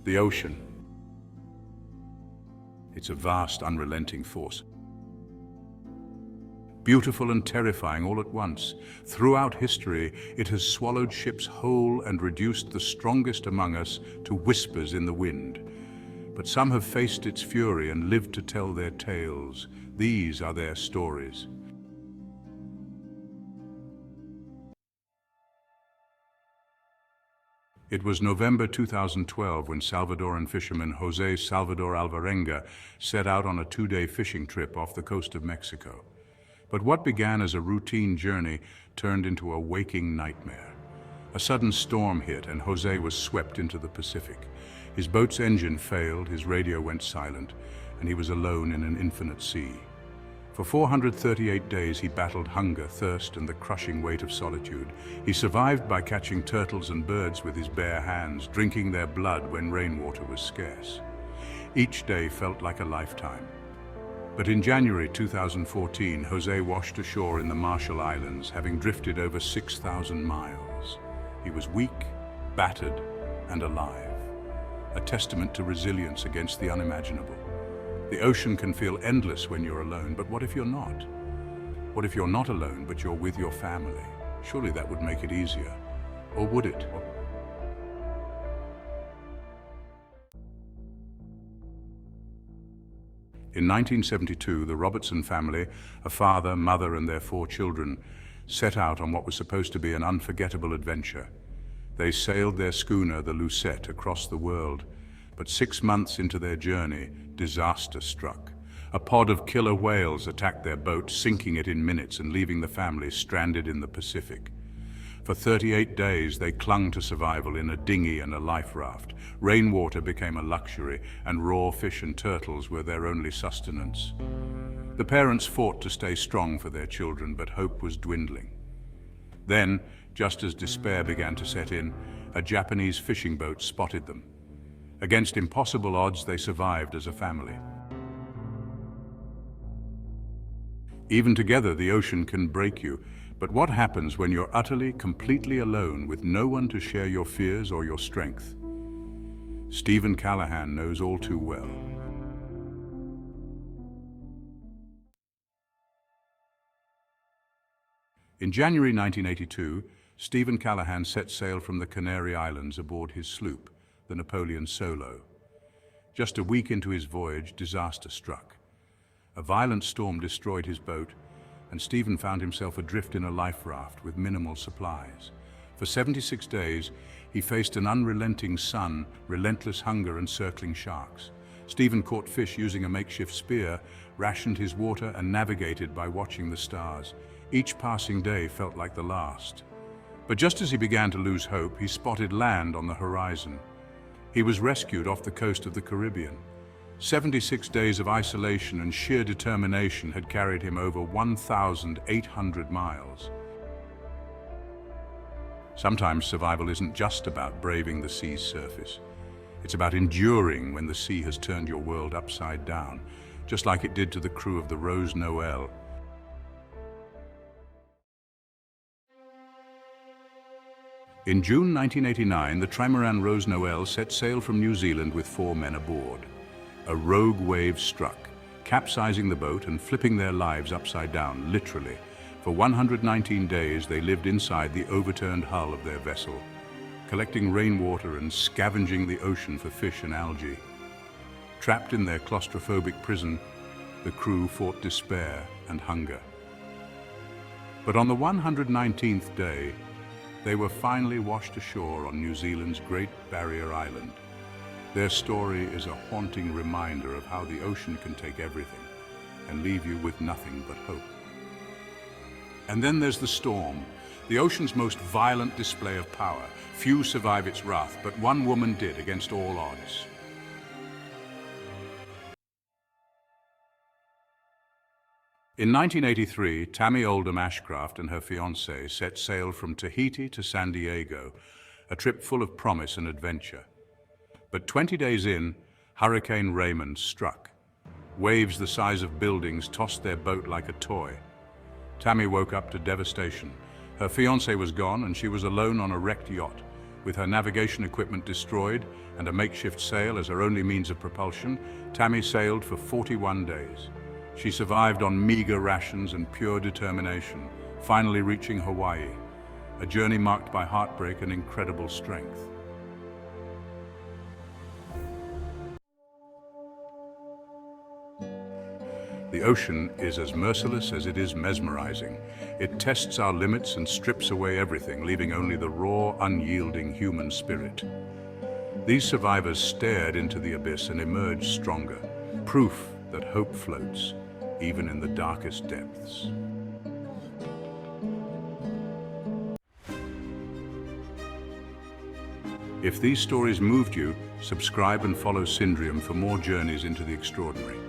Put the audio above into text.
The ocean. It's a vast, unrelenting force. Beautiful and terrifying all at once. Throughout history, it has swallowed ships whole and reduced the strongest among us to whispers in the wind. But some have faced its fury and lived to tell their tales. These are their stories. It was November 2012 when Salvadoran fisherman Jose Salvador Alvarenga set out on a 2-day fishing trip off the coast of Mexico. But what began as a routine journey turned into a waking nightmare. A sudden storm hit and Jose was swept into the Pacific. His boat's engine failed, his radio went silent, and he was alone in an infinite sea. For 438 days he battled hunger, thirst, and the crushing weight of solitude. He survived by catching turtles and birds with his bare hands, drinking their blood when rainwater was scarce. Each day felt like a lifetime. But in January 2014, Jose washed ashore in the Marshall Islands, having drifted over 6,000 miles. He was weak, battered, and alive, a testament to resilience against the unimaginable. The ocean can feel endless when you're alone, but what if you're not? What if you're not alone, but you're with your family? Surely that would make it easier. Or would it? In 1972, the Robertson family, a father, mother, and their 4 children, set out on what was supposed to be an unforgettable adventure. They sailed their schooner, the Lucette, across the world. But 6 months into their journey, disaster struck. A pod of killer whales attacked their boat, sinking it in minutes and leaving the family stranded in the Pacific. For 38 days, they clung to survival in a dinghy and a life raft. Rainwater became a luxury, and raw fish and turtles were their only sustenance. The parents fought to stay strong for their children, but hope was dwindling. Then, just as despair began to set in, a Japanese fishing boat spotted them. Against impossible odds, they survived as a family. Even together, the ocean can break you. But what happens when you're utterly, completely alone with no one to share your fears or your strength? Stephen Callahan knows all too well. In January 1982, Stephen Callahan set sail from the Canary Islands aboard his sloop, the Napoleon Solo. Just a week into his voyage, disaster struck. A violent storm destroyed his boat, and Stephen found himself adrift in a life raft with minimal supplies. For 76 days, he faced an unrelenting sun, relentless hunger, and circling sharks. Stephen caught fish using a makeshift spear, rationed his water, and navigated by watching the stars. Each passing day felt like the last. But just as he began to lose hope, he spotted land on the horizon. He was rescued off the coast of the Caribbean. 76 days of isolation and sheer determination had carried him over 1,800 miles. Sometimes survival isn't just about braving the sea's surface. It's about enduring when the sea has turned your world upside down, just like it did to the crew of the Rose Noel. In June 1989, the trimaran Rose Noel set sail from New Zealand with 4 men aboard. A rogue wave struck, capsizing the boat and flipping their lives upside down, literally. For 119 days, they lived inside the overturned hull of their vessel, collecting rainwater and scavenging the ocean for fish and algae. Trapped in their claustrophobic prison, the crew fought despair and hunger. But on the 119th day, they were finally washed ashore on New Zealand's Great Barrier Island. Their story is a haunting reminder of how the ocean can take everything and leave you with nothing but hope. And then there's the storm, the ocean's most violent display of power. Few survive its wrath, but one woman did against all odds. In 1983, Tammy Oldham Ashcraft and her fiancé set sail from Tahiti to San Diego, a trip full of promise and adventure. But 20 days in, Hurricane Raymond struck. Waves the size of buildings tossed their boat like a toy. Tammy woke up to devastation. Her fiancé was gone and she was alone on a wrecked yacht. With her navigation equipment destroyed and a makeshift sail as her only means of propulsion, Tammy sailed for 41 days. She survived on meager rations and pure determination, finally reaching Hawaii, a journey marked by heartbreak and incredible strength. The ocean is as merciless as it is mesmerizing. It tests our limits and strips away everything, leaving only the raw, unyielding human spirit. These survivors stared into the abyss and emerged stronger, proof that hope floats, even in the darkest depths. If these stories moved you, subscribe and follow Syndrium for more journeys into the extraordinary.